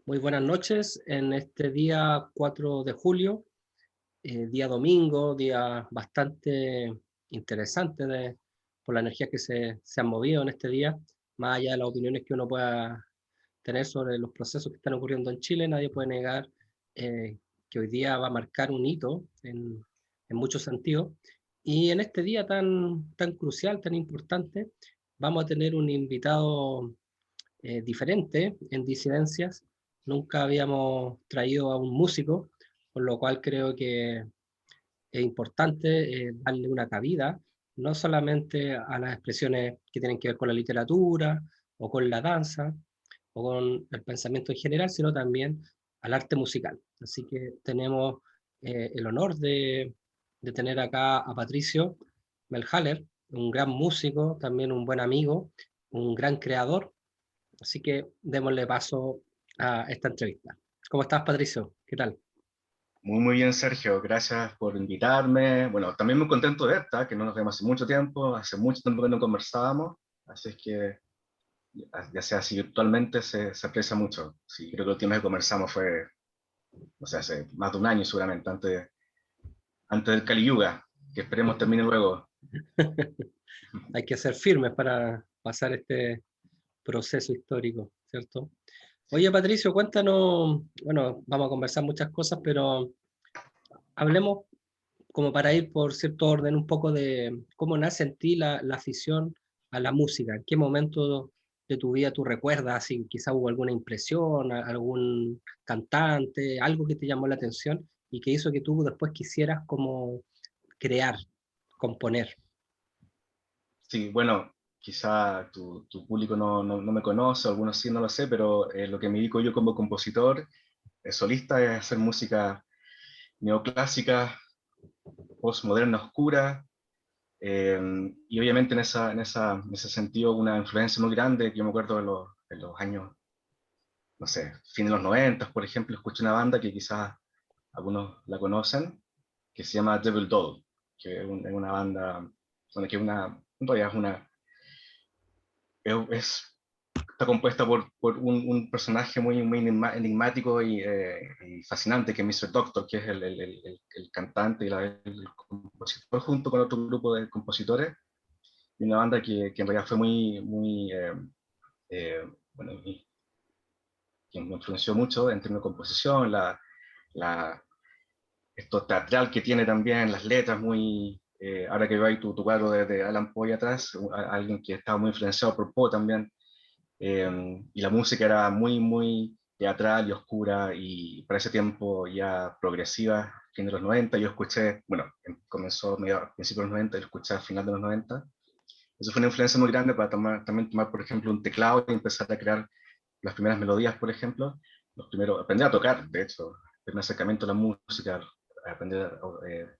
Muy buenas noches en este día 4 de julio, día domingo, día bastante interesante por la energía que se han movido en este día, más allá de las opiniones que uno pueda tener sobre los procesos que están ocurriendo en Chile. Nadie puede negar que hoy día va a marcar un hito en muchos sentidos. Y en este día tan crucial, tan importante, vamos a tener un invitado diferente en Disidencias. Nunca habíamos traído a un músico, por lo cual creo que es importante darle una cabida, no solamente a las expresiones que tienen que ver con la literatura o con la danza o con el pensamiento en general, sino también al arte musical. Así que tenemos el honor de tener acá a Patricio Melhaller, un gran músico, también un buen amigo, un gran creador. Así que démosle paso a esta entrevista. ¿Cómo estás, Patricio? ¿Qué tal? Muy bien, Sergio, gracias por invitarme. Bueno, también muy contento de verte, que no nos vemos hace mucho tiempo que no conversábamos, así es que ya sea así virtualmente se aprecia mucho. Sí, creo que la última vez que conversamos fue, no sé, hace más de un año seguramente, antes del Kali Yuga, que esperemos termine luego. Hay que ser firmes para pasar este proceso histórico, ¿cierto? Sí. Oye, Patricio, cuéntanos, bueno, vamos a conversar muchas cosas, pero hablemos como para ir por cierto orden un poco de cómo nace en ti la afición a la música. ¿En qué momento de tu vida tú recuerdas si quizá hubo alguna impresión, algún cantante, algo que te llamó la atención y que hizo que tú después quisieras como crear, componer? Sí, bueno, quizá tu público no me conoce, algunos sí, no lo sé, pero lo que me dedico yo como compositor, solista, es hacer música neoclásica, postmoderna, oscura. Y obviamente en ese sentido una influencia muy grande. Yo me acuerdo de los años, no sé, fin de los 90, por ejemplo, escuché una banda que quizás algunos la conocen, que se llama Devil Doll, que es una banda, bueno, que en realidad está compuesta por un personaje muy enigmático y fascinante, que es Mr. Doctor, que es el cantante y el compositor, junto con otro grupo de compositores, y una banda que en realidad fue eh, bueno, que me influenció mucho en términos de composición, la, esto teatral que tiene también, las letras ahora que veo ahí tu cuadro de Alan Poe atrás, alguien que estaba muy influenciado por Poe también, y la música era muy teatral y oscura, y para ese tiempo ya progresiva, fin de los 90. Yo escuché, bueno, comenzó a principios de los 90, yo escuché a final de los 90. Eso fue una influencia muy grande para también tomar, por ejemplo, un teclado y empezar a crear las primeras melodías, por ejemplo. Aprender a tocar, de hecho, el primer acercamiento a la música, aprender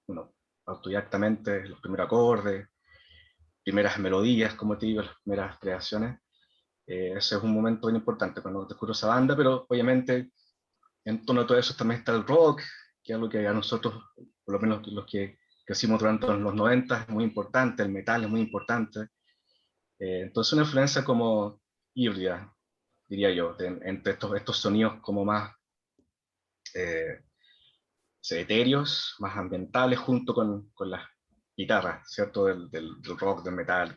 bueno, autodidactamente los primeros acordes, primeras melodías, como te digo, las primeras creaciones. Ese es un momento bien importante cuando descubro esa banda, pero obviamente en torno a todo eso también está el rock, que es algo que a nosotros, por lo menos los que crecimos durante los 90, es muy importante, el metal es muy importante. Entonces una influencia como híbrida, diría yo, entre estos sonidos como más eh, etéreos, más ambientales, junto con las guitarras, ¿cierto? Del rock, del metal,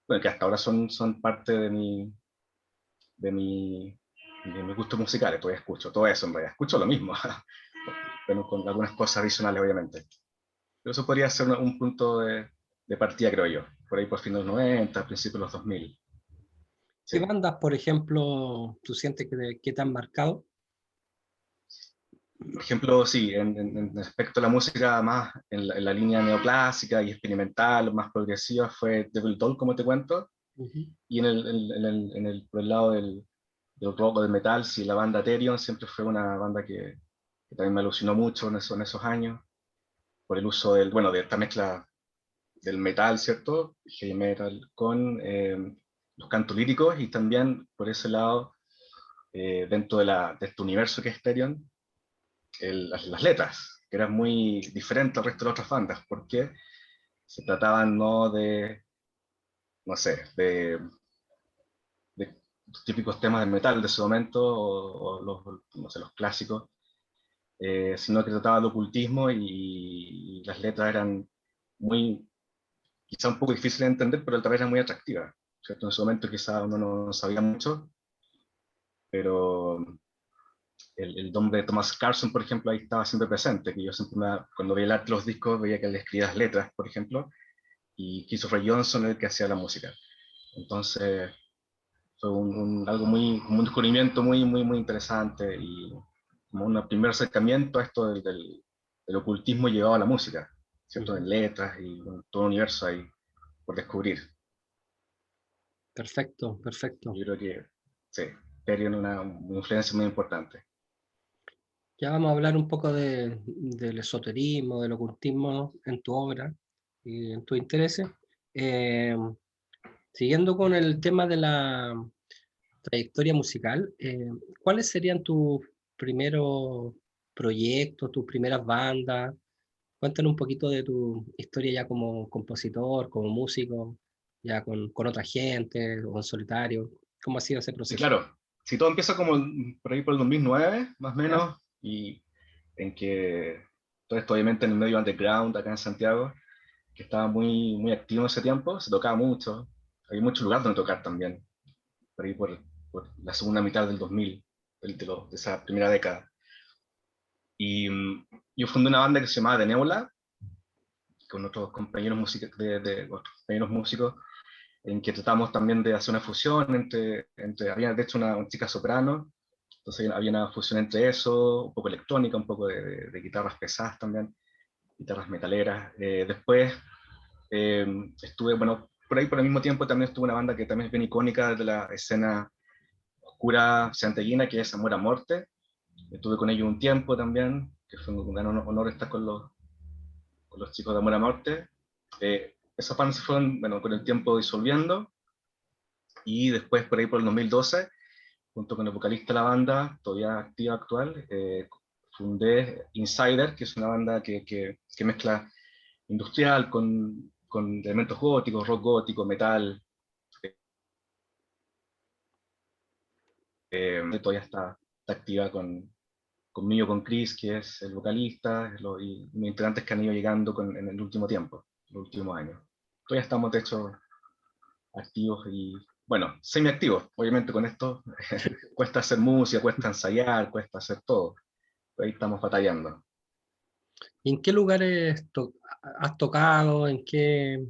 bueno, que hasta ahora son parte de mi, de mis gustos musicales, pues escucho todo eso en realidad, escucho lo mismo, pero con algunas cosas adicionales, obviamente. Pero eso podría ser un punto de partida, creo yo, por ahí por fin de los 90, principios de los 2000. ¿Qué Sí. bandas, por ejemplo, tú sientes que te han marcado? Por ejemplo, sí, en respecto a la música más en la línea neoclásica y experimental, más progresiva, fue Devil Doll, como te cuento. Ujú. Y por el lado del rock o del metal, sí, la banda Therion siempre fue una banda que también me alucinó mucho en esos años, por el uso bueno, de esta mezcla del metal, ¿cierto? Heavy metal, con los cantos líricos, y también por ese lado, dentro de este universo que es Therion, las letras, que eran muy diferentes al resto de las otras bandas, porque se trataban no de, no sé, de los típicos temas de metal de ese momento, o no sé, los clásicos, sino que trataba de ocultismo y las letras eran muy, quizá un poco difíciles de entender, pero tal vez eran muy atractivas, ¿cierto? En ese momento quizá uno no sabía mucho, pero el nombre de Thomas Carson, por ejemplo, ahí estaba siempre presente, que yo siempre cuando veía el arte de los discos veía que él escribía las letras, por ejemplo, y Christopher Johnson era el que hacía la música. Entonces fue algo muy, como un descubrimiento muy interesante y como un primer acercamiento a esto del ocultismo llevado a la música, ¿cierto? En letras y todo un universo ahí por descubrir. Perfecto, perfecto. Yo creo que sí, tiene una influencia muy importante. Ya vamos a hablar un poco del esoterismo, del ocultismo en tu obra y en tus intereses. Eh, Siguiendo con el tema de la trayectoria musical, ¿cuáles serían tus primeros proyectos, tus primeras bandas? Cuéntanos un poquito de tu historia ya como compositor, como músico, ya con otra gente o en solitario. ¿Cómo ha sido ese Sí, proceso? claro, si todo empieza como por ahí por el 2009, más o ¿Ya? menos, y en que todo esto obviamente en el medio underground acá en Santiago, que estaba muy activo en ese tiempo, se tocaba mucho, había muchos lugares donde tocar también, por ahí por la segunda mitad del 2000, de esa primera década. Y yo fundé una banda que se llamaba The Nebula, con otros compañeros, otros compañeros músicos, en que tratamos también de hacer una fusión había de hecho una chica soprano, entonces había una fusión entre eso, un poco electrónica, un poco de guitarras pesadas también, guitarras metaleras. Después estuve, bueno, por ahí por el mismo tiempo también estuve una banda que también es bien icónica de la escena oscura santiaguina, que es Amor a Morte. Estuve con ellos un tiempo también, que fue un gran honor estar con los chicos de Amor a Morte. Esas bandas se fueron, bueno, con el tiempo disolviendo, y después por ahí por el 2012, junto con el vocalista de la banda, todavía activa actual, fundé Insider, que es una banda que mezcla industrial con elementos góticos, rock gótico, metal. Todavía está activa conmigo, con Chris, que es el vocalista, y mis integrantes que han ido llegando en el último tiempo, los últimos años. Todavía estamos, de hecho, activos y, bueno, semiactivos. Obviamente con esto cuesta hacer música, cuesta ensayar, cuesta hacer todo. Ahí estamos batallando. ¿Y en qué lugares has tocado? ¿En qué?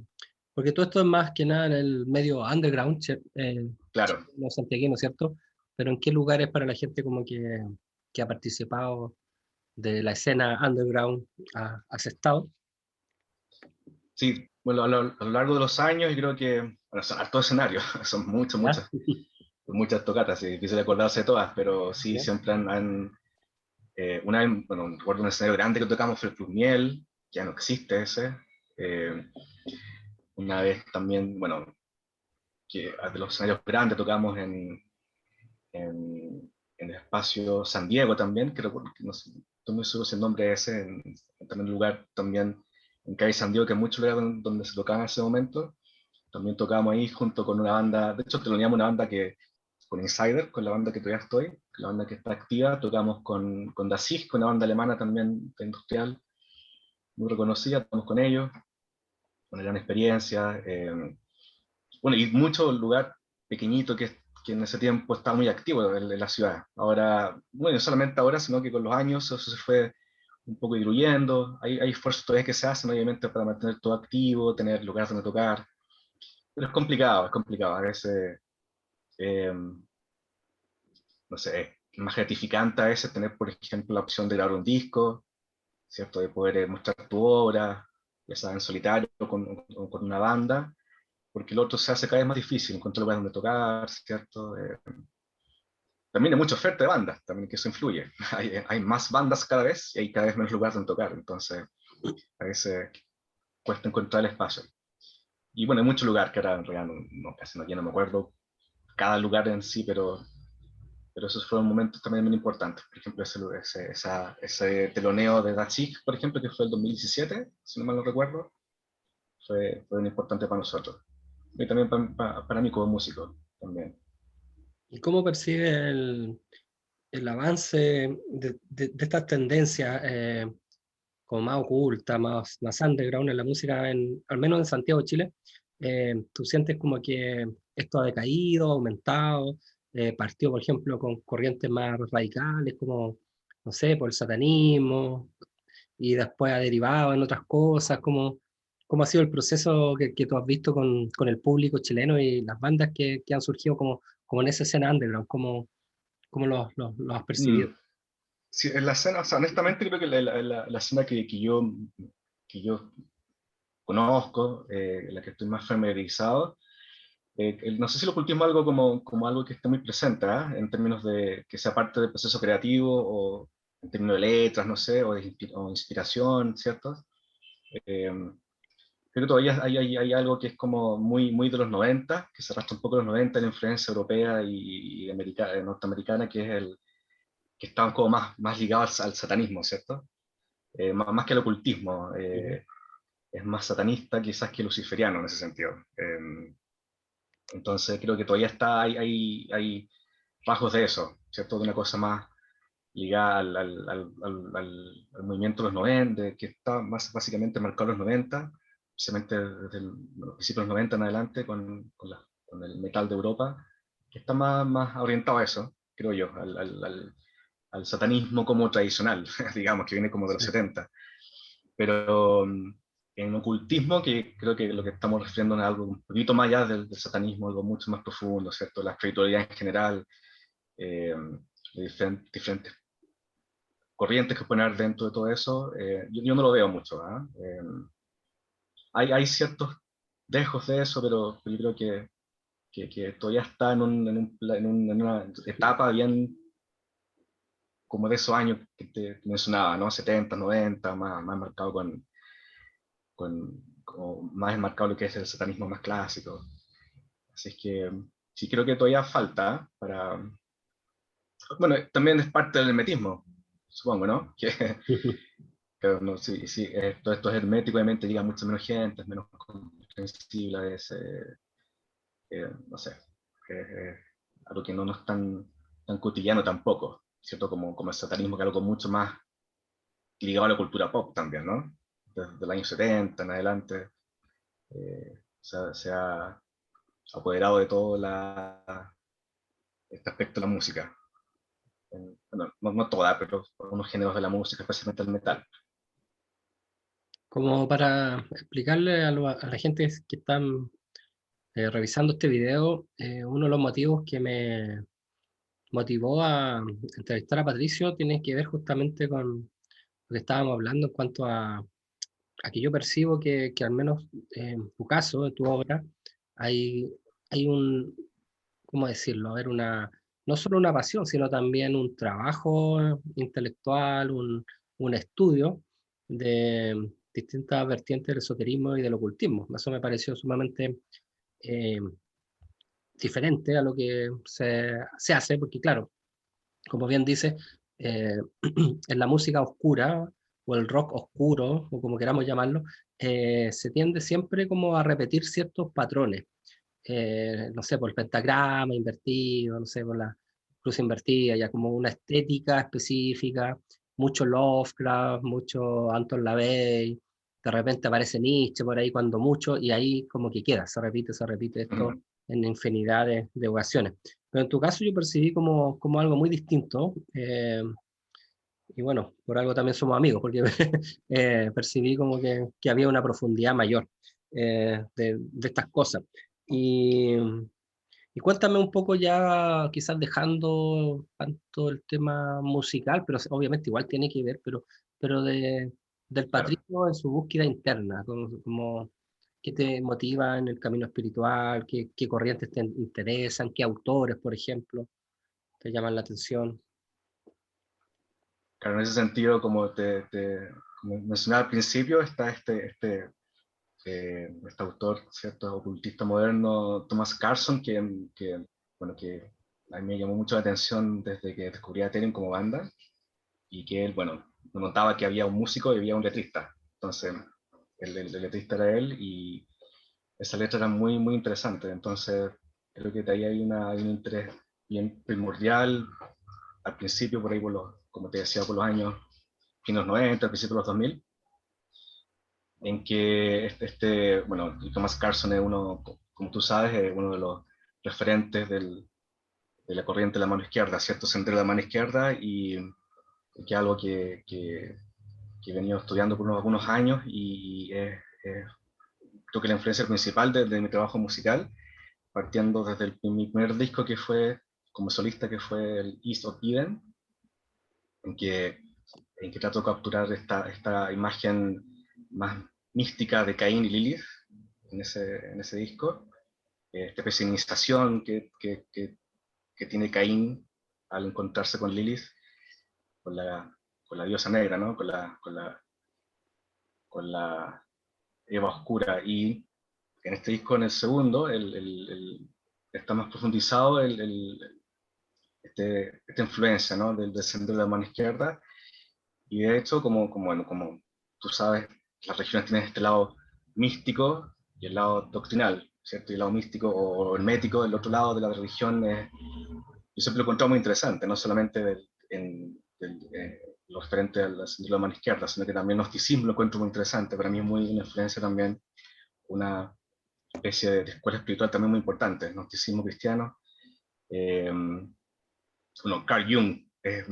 Porque todo esto es más que nada en el medio underground, Claro. no santiaguino, ¿cierto? Pero ¿en qué lugares para la gente como que ha participado de la escena underground has estado? Sí, bueno, a lo largo de los años, yo creo que, bueno, son hartos escenarios, son ¿Ya? muchas tocatas, es difícil acordarse de todas, pero sí, ¿Ya? siempre una vez, bueno, recuerdo un escenario grande que tocamos, fue el Club Miel, ya no existe ese. Eh, una vez también, bueno, que de los escenarios grandes tocamos en el espacio San Diego también, que recuerdo, que no sé, estoy muy seguro si el nombre es ese, también un lugar también en calle San Diego, que es mucho lugar donde se tocaba en ese momento. También tocábamos ahí junto con una banda, de hecho teníamos una banda con Insider, con la banda que todavía estoy, la banda que está activa, tocamos con Dasig, con una banda alemana también de industrial, muy reconocida, tocamos con ellos, una gran experiencia. Bueno, y mucho lugar pequeñito que en ese tiempo estaba muy activo en la ciudad. Ahora, bueno, no solamente ahora, sino que con los años eso se fue un poco diluyendo. Hay esfuerzos todavía que se hacen, obviamente, para mantener todo activo, tener lugares donde tocar. Pero es complicado, es complicado. A veces, eh, no sé, es más gratificante a veces tener, por ejemplo, la opción de grabar un disco, ¿cierto? De poder mostrar tu obra, ya sea en solitario o con una banda, porque el otro se hace cada vez más difícil encontrar lugares donde tocar, ¿cierto? También hay mucha oferta de bandas, también que eso influye. Hay más bandas cada vez y hay cada vez menos lugares donde tocar, entonces a veces cuesta encontrar el espacio. Y bueno, hay muchos lugares que ahora en realidad casi ya no me acuerdo cada lugar en sí, pero esos fueron momentos también muy importantes. Por ejemplo, ese teloneo de Dachik, por ejemplo, que fue el 2017, si no mal no recuerdo, fue muy importante para nosotros. Y también para mí como músico, también. ¿Y cómo percibe el avance de estas tendencias como más ocultas, más underground en la música, al menos en Santiago de Chile? ¿Tú sientes como que esto ha decaído, aumentado? Partió, por ejemplo, con corrientes más radicales, como, no sé, por el satanismo, y después ha derivado en otras cosas. ¿Cómo ha sido el proceso que tú has visto con el público chileno y las bandas que han surgido como en esa escena underground? ¿Cómo los has Mm, percibido? sí, en la escena, o sea, honestamente creo que la escena que yo conozco, la que estoy más familiarizado, no sé si lo ocultismo algo como algo que esté muy presente, ¿ah? En términos de que sea parte del proceso creativo o en términos de letras, no sé, o inspiración, ¿cierto? Eh, Creo que todavía hay algo que es como muy de los 90, que se arrastra un poco de los 90, la influencia europea y norteamericana, que estaban como más ligados al satanismo, ¿cierto? Más que al ocultismo, Ujú. es más satanista quizás que luciferiano en ese sentido. Entonces creo que todavía hay rasgos de eso, ¿cierto? De una cosa más ligada al movimiento de los 90, que está más básicamente marcado en los 90, especialmente desde los principios de los 90 en adelante con el metal de Europa, que está más orientado a eso, creo yo, al satanismo como tradicional, digamos, que viene como de los Sí. 70. Pero en ocultismo, que creo que lo que estamos refiriendo es algo un poquito más allá del satanismo, algo mucho más profundo, ¿cierto? La espiritualidad en general, eh, de diferentes corrientes que pueden haber dentro de todo eso, yo no lo veo mucho. ¿Ah? Hay ciertos dejos de eso, pero yo creo que todavía está en una etapa bien como de esos años que te mencionaba, ¿no? 70, 90, más marcado como más enmarcado lo que es el satanismo más clásico. Así es que sí creo que todavía falta para... Bueno, también es parte del hermetismo, supongo, ¿no? Que no, sí, sí, todo esto es hermético, obviamente llega mucha menos gente, es menos comprensible a veces, no sé, algo que no es tan cotidiano tampoco, ¿cierto? Como el satanismo, que es algo mucho más ligado a la cultura pop también, ¿no? Desde el año 70 en adelante, se ha apoderado de todo este aspecto de la música. Bueno, no toda, pero algunos géneros de la música, especialmente el metal. Como para explicarle a la gente que están revisando este video, uno de los motivos que me motivó a entrevistar a Patricio tiene que ver justamente con lo que estábamos hablando en cuanto a que yo percibo que al menos en tu caso, en tu obra, hay, hay un, ¿cómo decirlo? A ver, no solo una pasión, sino también un trabajo intelectual, un estudio de distintas vertientes del esoterismo y del ocultismo. Eso me pareció sumamente eh, diferente a lo que se hace, porque claro, como bien dice, en la música oscura o el rock oscuro, o como queramos llamarlo, se tiende siempre como a repetir ciertos patrones. No sé, por el pentagrama invertido, no sé, por la cruz invertida, ya como una estética específica, mucho Lovecraft, mucho Anton LaVey, de repente aparece Nietzsche por ahí cuando mucho, y ahí como que queda, se repite esto Ujú. en infinidad de ocasiones. Pero en tu caso yo percibí como algo muy distinto, y bueno, por algo también somos amigos, porque percibí como que había una profundidad mayor de estas cosas. Y, y cuéntame un poco ya, quizás dejando tanto el tema musical, pero obviamente igual tiene que ver, pero del Claro. Patricio en su búsqueda interna, qué te motiva en el camino espiritual, qué corrientes te interesan, qué autores, por ejemplo, te llaman la atención. Claro, en ese sentido, como mencionaba al principio, está este autor, ¿cierto? Ocultista moderno, Thomas Carson, bueno, que a mí me llamó mucho la atención desde que descubrí a Ethereum como banda, y que él, bueno, notaba que había un músico y había un letrista. Entonces, el letrista era él, y esa letra era muy interesante. Entonces, creo que de ahí hay un interés bien primordial al principio, por ahí, como te decía, por los años finos 90, al principio de los 2000, en que bueno, Thomas Carson es uno, como tú sabes, es uno de los referentes de la corriente de la mano izquierda, cierto sendero de la mano izquierda, y que es algo que he venido estudiando por algunos años, y creo que la influencia principal de mi trabajo musical, partiendo desde mi primer disco que fue como solista, que fue el East of Eden, en que, trato de capturar esta imagen más mística de Caín y Lilith en ese disco, esta especie de iniciación que tiene Caín al encontrarse con Lilith, con la diosa negra, ¿no? Con la Eva oscura. Y en este disco, en el segundo, está más profundizado esta influencia, ¿no? del sendero de la mano izquierda. Y de hecho, bueno, como tú sabes, las religiones tienen este lado místico y el lado doctrinal, ¿cierto? Y el lado místico o hermético, el otro lado de la religión, yo siempre lo he encontrado muy interesante, no solamente lo referente al sendero de la mano izquierda, sino que también el gnosticismo lo encuentro muy interesante. Para mí es muy una influencia también, una especie de escuela espiritual también muy importante, el gnosticismo cristiano. Bueno, Carl Jung es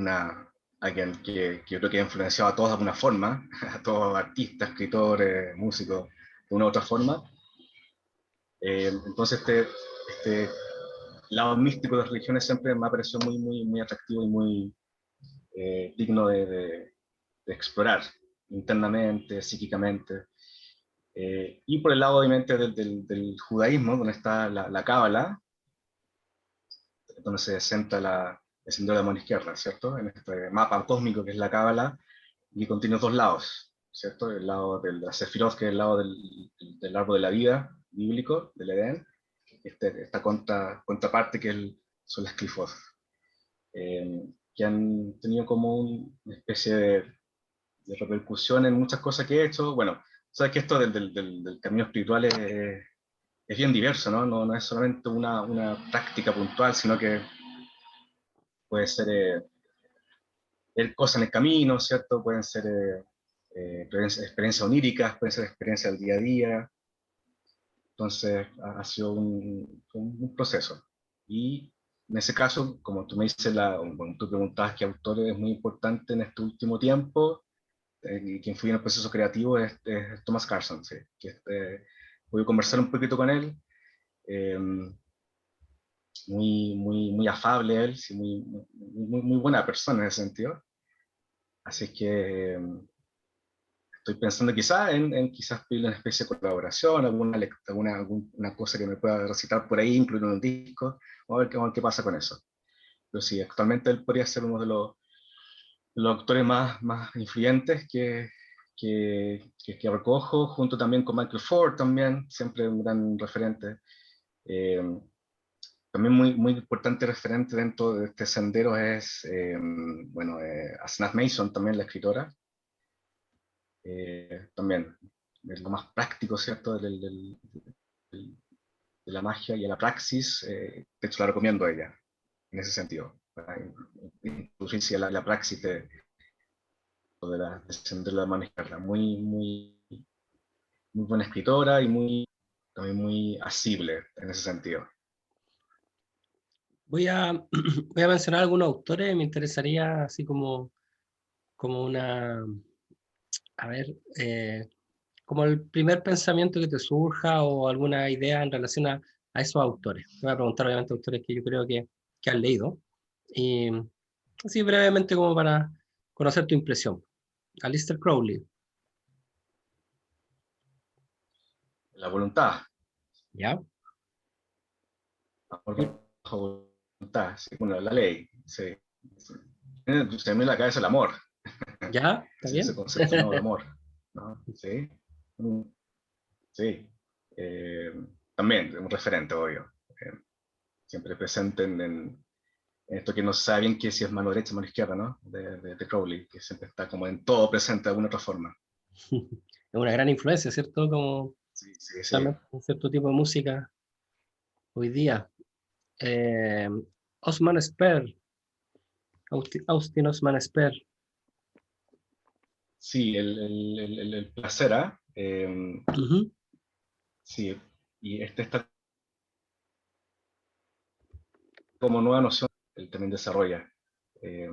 alguien que yo creo que ha influenciado a todos de alguna forma, a todos artistas, escritores, músicos, de una u otra forma. Entonces este lado místico de las religiones siempre me ha parecido muy atractivo y muy digno de explorar internamente, psíquicamente. Y por el lado, obviamente, del judaísmo, donde está la Cábala, donde se centra el sendero de la mano izquierda, ¿cierto? En este mapa cósmico que es la Cábala, y contiene dos lados, ¿cierto? El lado de la Sefirot, que es el lado del árbol de la vida bíblico, del Edén, esta contraparte que son las Clifos, que han tenido como una especie de repercusión en muchas cosas que he hecho. Bueno, sabes que esto del camino espiritual es bien diverso, ¿no? No es solamente una práctica puntual, sino que puede ser ver cosas en el camino, ¿cierto? Pueden ser experiencias oníricas, pueden ser experiencias del día a día. Entonces, ha sido un proceso. Y en ese caso, como tú me dices, bueno, tú preguntabas qué autor es muy importante en este último tiempo, y que influye en el proceso creativo, es Thomas Carson, sí. Pude conversar un poquito con él, eh, muy afable él, sí, muy buena persona en ese sentido. Así que estoy pensando quizás en quizás pedirle una especie de colaboración, alguna cosa que me pueda recitar por ahí, incluir en un disco, vamos a ver qué pasa con eso. Pero sí, actualmente él podría ser uno de los autores más influyentes que recojo, junto también con Michael Ford, también, siempre un gran referente. Eh, También muy importante referente dentro de este sendero es, bueno, Asnath Mason, también la escritora. También, es lo más práctico, ¿cierto? De la magia y a la praxis. De hecho, la recomiendo a ella, en ese sentido, para introducirse a la praxis del sendero de la mano izquierda. Muy buena escritora y también muy asible en ese sentido. Voy a, voy a mencionar algunos autores, me interesaría así como una, a ver, como el primer pensamiento que te surja o alguna idea en relación a esos autores. Te voy a preguntar obviamente autores que yo creo que has leído. Y así brevemente como para conocer tu impresión. Aleister Crowley, La voluntad, ¿ya? bajo voluntad, sí, bueno, la ley, sí. Se me viene a la cabeza el amor, ¿Ya? ¿Está ese bien? concepto nuevo de amor, ¿no? Sí, mm, sí. Eh, También un referente, obvio. Siempre presente en esto que no se sabe bien que si es mano derecha o mano izquierda, ¿no? De Crowley, que siempre está como en todo presente de alguna otra forma. Es una gran influencia, ¿cierto? Como Sí, sí. también un cierto tipo de música hoy día. Eh, Osman Speer, Austin Osman Speer. Sí, el placer, ¿ah? Sí, y este está como nueva noción, él también desarrolla. Eh,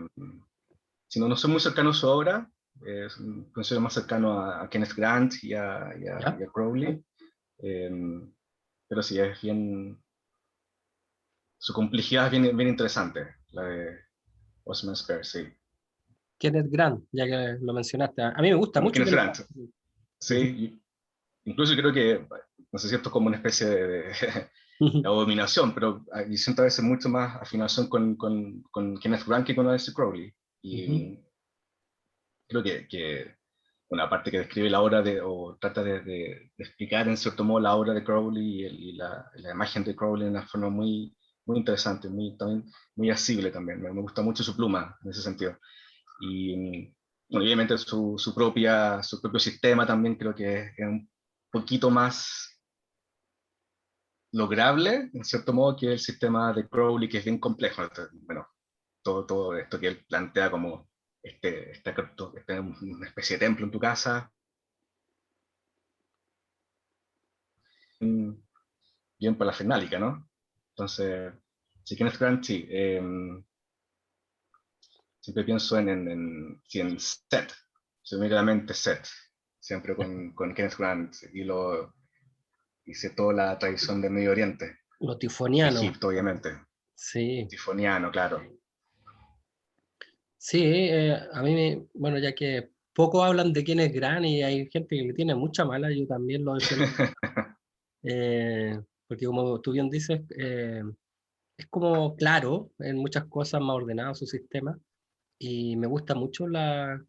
si no soy muy cercano a su obra, considero más cercano a Kenneth Grant y ¿Ya? a Crowley, eh, pero sí, es bien, su complejidad es bien, bien interesante, la de Osman Spare, sí. Kenneth Grant, ya que lo mencionaste. A mí me gusta mucho Kenneth Kenneth Grant, Grant. Ujú. sí, incluso creo que, no sé si esto es como una especie de abominación, pero yo siento a veces mucho más afinación con Kenneth Grant que con Alistair Crowley. Y Ujú. creo que una parte que describe la obra o trata de explicar en cierto modo la obra de Crowley la imagen de Crowley de una forma muy, muy interesante, también muy asible también. Me gusta mucho su pluma en ese sentido. Y bueno, obviamente su propio sistema también creo que es un poquito más lograble, en cierto modo, que el sistema de Crowley, que es bien complejo. Bueno, todo esto que él plantea como una especie de templo en tu casa, bien parafernálica, ¿no? Entonces, si Kenneth Grant, sí, siempre pienso sí, en Set, se me viene a la mente Set, siempre con Kenneth Grant, hice toda la tradición del Medio Oriente, Lo tifoniano. Egipto, obviamente, Sí, tifoniano, claro. sí, a mí, bueno, ya que poco hablan de quién es Gran y hay gente que le tiene mucha mala, yo también lo defiendo, porque como tú bien dices, es como claro, en muchas cosas más ordenado su sistema, y me gusta mucho la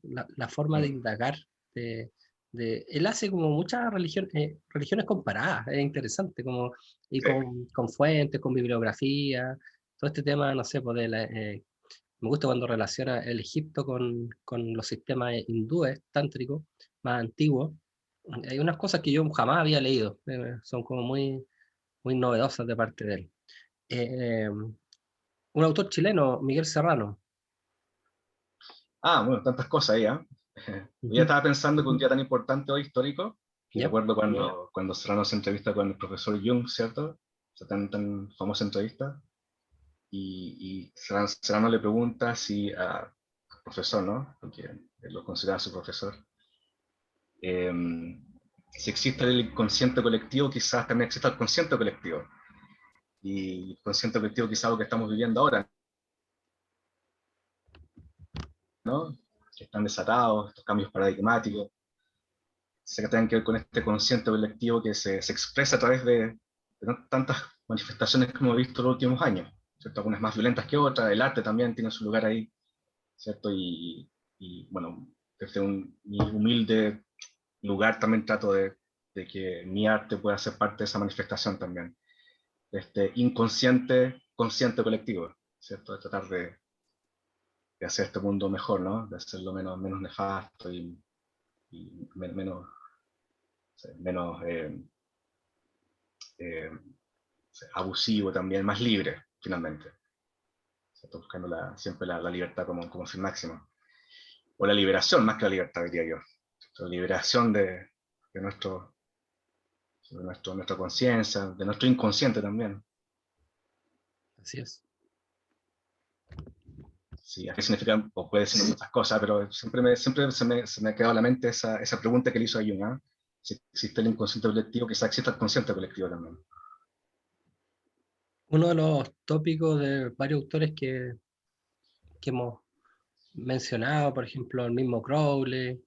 forma de Mm, indagar. Él hace como muchas religiones comparadas, es interesante, como, y sí, con fuentes, con bibliografía, todo este tema, no sé, pues, me gusta cuando relaciona el Egipto con los sistemas hindúes, tántricos, más antiguos. Hay unas cosas que yo jamás había leído, son como muy novedosas de parte de él. Eh, un autor chileno, Miguel Serrano. bueno, tantas cosas ahí, ¿ah? Yo ya Ujú. estaba pensando que un día tan importante hoy, histórico, que ¿Ya? recuerdo cuando Serrano se entrevista con el profesor Jung, ¿cierto? Esa tan famosa entrevista, y Serrano le pregunta si al profesor, ¿no? Porque él lo considera su profesor, eh, si existe el inconsciente colectivo, quizás también exista el consciente colectivo. Y el consciente colectivo quizás algo que estamos viviendo ahora, ¿no? Que están desatados, estos cambios paradigmáticos, que tengan que ver con este consciente colectivo que se expresa a través de tantas manifestaciones que hemos visto en los últimos años, ¿cierto? Algunas más violentas que otras, el arte también tiene su lugar ahí, ¿cierto? Bueno, desde mi humilde lugar también trato de que mi arte pueda ser parte de esa manifestación también, de este inconsciente, consciente colectivo, ¿cierto? De tratar de hacer este mundo mejor, ¿no? De hacerlo menos nefasto y menos, menos eh, abusivo también, más libre, finalmente. ¿Cierto? Buscando siempre la libertad como fin máximo. O la liberación, más que la libertad, diría yo. La liberación de nuestra conciencia, de nuestro inconsciente también. Así es. Sí, ¿qué significa? O puede decir muchas cosas, pero siempre se me ha quedado a la mente esa pregunta que le hizo a Jung, ¿eh? Si existe el inconsciente colectivo, quizá exista el consciente colectivo también. Uno de los tópicos de varios autores que hemos mencionado, por ejemplo, el mismo Crowley,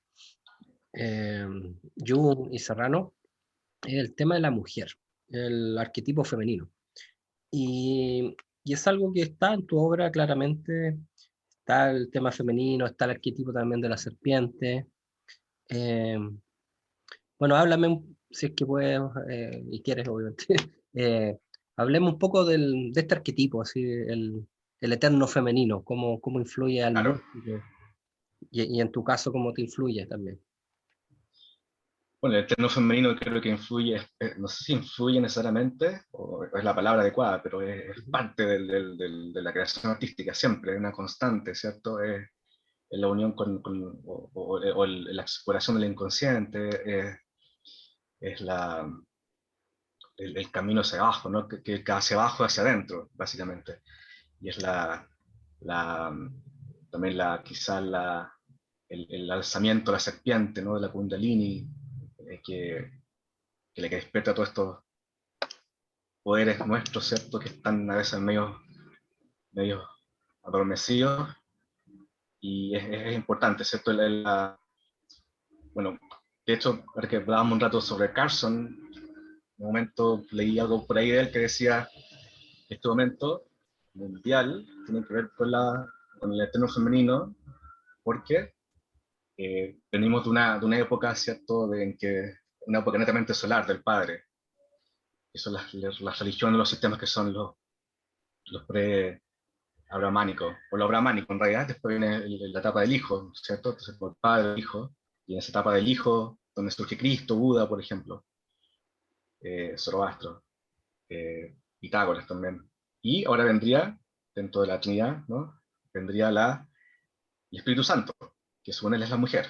eh, Jung y Serrano, es el tema de la mujer, el arquetipo femenino. Y es algo que está en tu obra claramente, está el tema femenino, está el arquetipo también de la serpiente. Eh, bueno, háblame, si es que puedes y quieres, obviamente. Hablemos un poco de este arquetipo, así, el eterno femenino, cómo influye al Claro. músico y en tu caso, cómo te influye también. Bueno, el eterno femenino creo que influye, no sé si influye necesariamente, o es la palabra adecuada, pero es Ujú. parte de la creación artística siempre, es una constante, ¿cierto? Es la unión con la exploración del inconsciente, es el camino hacia abajo, ¿no? Que hacia abajo, hacia adentro, básicamente. Y es la, también quizá el alzamiento de la serpiente, ¿no? De la Kundalini, que le que despierta todos estos poderes nuestros, ¿cierto? Que están a veces medio adormecidos, y es importante, ¿cierto? Bueno, de hecho, ahora que hablábamos un rato sobre Carson, en un momento leí algo por ahí de él que decía que este momento mundial tiene que ver con el eterno femenino, porque venimos de una época, ¿cierto? En que una época netamente solar del padre, que son las religiones, los sistemas que son los pre-abramánicos, o lo abramánico en realidad. Después viene la etapa del hijo, ¿cierto? Entonces, por padre, el hijo, y en esa etapa del hijo, donde surge Cristo, Buda, por ejemplo, Zoroastro, Pitágoras también. Y ahora vendría, dentro de la Trinidad, ¿no? Vendría el Espíritu Santo, que según él es la mujer,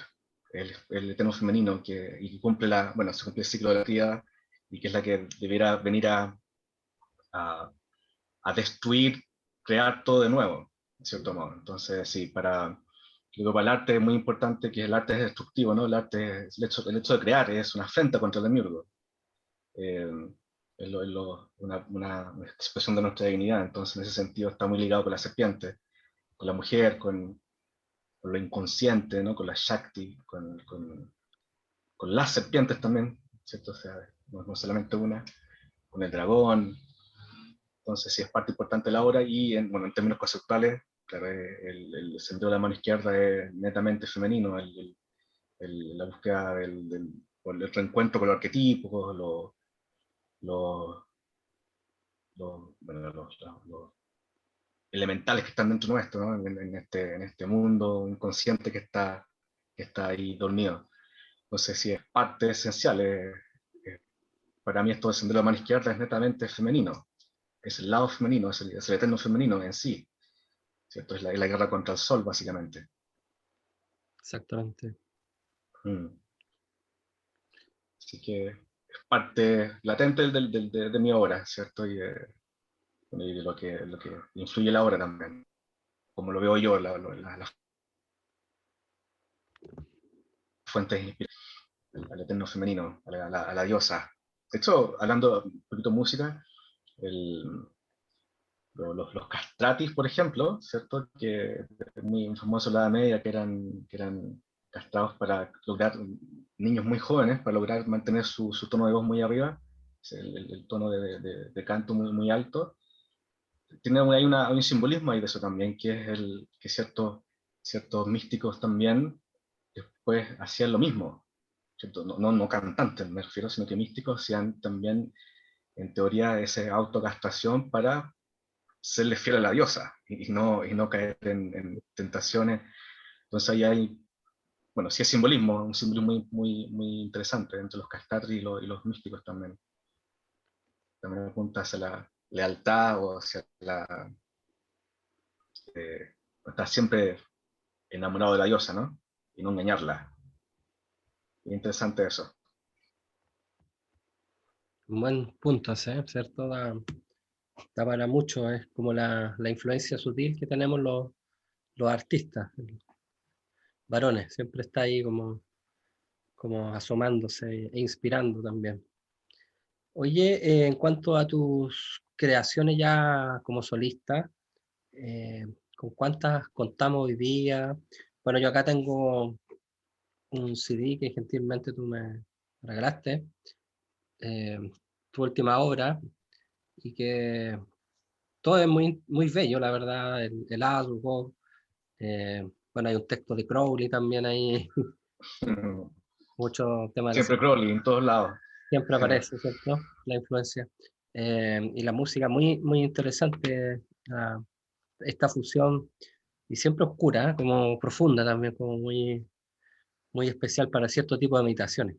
el eterno femenino, y que cumple bueno, se cumple el ciclo de la Trinidad, y que es la que debiera venir a, a destruir, crear todo de nuevo, en cierto modo. Entonces, sí, luego para el arte es muy importante que el arte es destructivo, ¿no? El hecho de crear es una afrenta contra el demiurgo. Eh, una expresión de nuestra dignidad. Entonces, en ese sentido, está muy ligado con la serpiente, con la mujer, con lo inconsciente, ¿no? Con la Shakti, con las serpientes también, ¿cierto? O sea, no solamente una, con el dragón. Entonces, sí, es parte importante de la obra, y bueno, en términos conceptuales, claro, el sendero de la mano izquierda es netamente femenino, la búsqueda por el reencuentro con los arquetipos, bueno, los elementales que están dentro nuestro, ¿no? En este mundo inconsciente que está ahí dormido. Entonces, sí, es parte esencial. Para mí esto de sendero de la mano izquierda es netamente femenino, es el lado femenino, es el eterno femenino en sí, ¿cierto? Es la guerra contra el sol, básicamente. Exactamente. Mm. Así que es parte latente de mi obra, ¿cierto? Y de lo que influye la obra también, como lo veo yo, las fuentes de inspiración, al eterno femenino, a la diosa. De hecho, hablando un poquito de música, el, los castratis, por ejemplo, ¿cierto? Que es muy famoso en la Edad Media, que eran castrados para lograr, niños muy jóvenes, para lograr mantener su tono de voz muy arriba, el tono de canto muy, muy alto. Hay un simbolismo ahí de eso también, que es que ciertos místicos también después hacían lo mismo, ¿cierto? No cantantes, me refiero, sino que místicos hacían también, en teoría, esa autocastración para serle fiel a la diosa, y no caer en tentaciones. Entonces ahí bueno, sí es simbolismo, un simbolismo muy, muy, muy interesante entre los castatri y los místicos también. También apunta hacia la lealtad, o hacia estar siempre enamorado de la diosa, ¿no? Y no engañarla. Es interesante eso. Un buen punto ese, ¿cierto? Da para mucho, es como la influencia sutil que tenemos los artistas, varones, siempre está ahí como asomándose e inspirando también. Oye, en cuanto a tus creaciones ya como solista, eh, ¿con cuántas contamos hoy día? Bueno, yo acá tengo un CD que gentilmente tú me regalaste, eh, tu última obra, y que todo es muy, muy bello, la verdad, el artwork, bueno, hay un texto de Crowley también ahí, muchos temas de la Siempre Crowley, en todos lados. siempre aparece, ¿cierto? La influencia. Y la música muy, muy interesante, ah, esta fusión, y siempre oscura, como profunda también, como muy, muy especial para cierto tipo de meditaciones.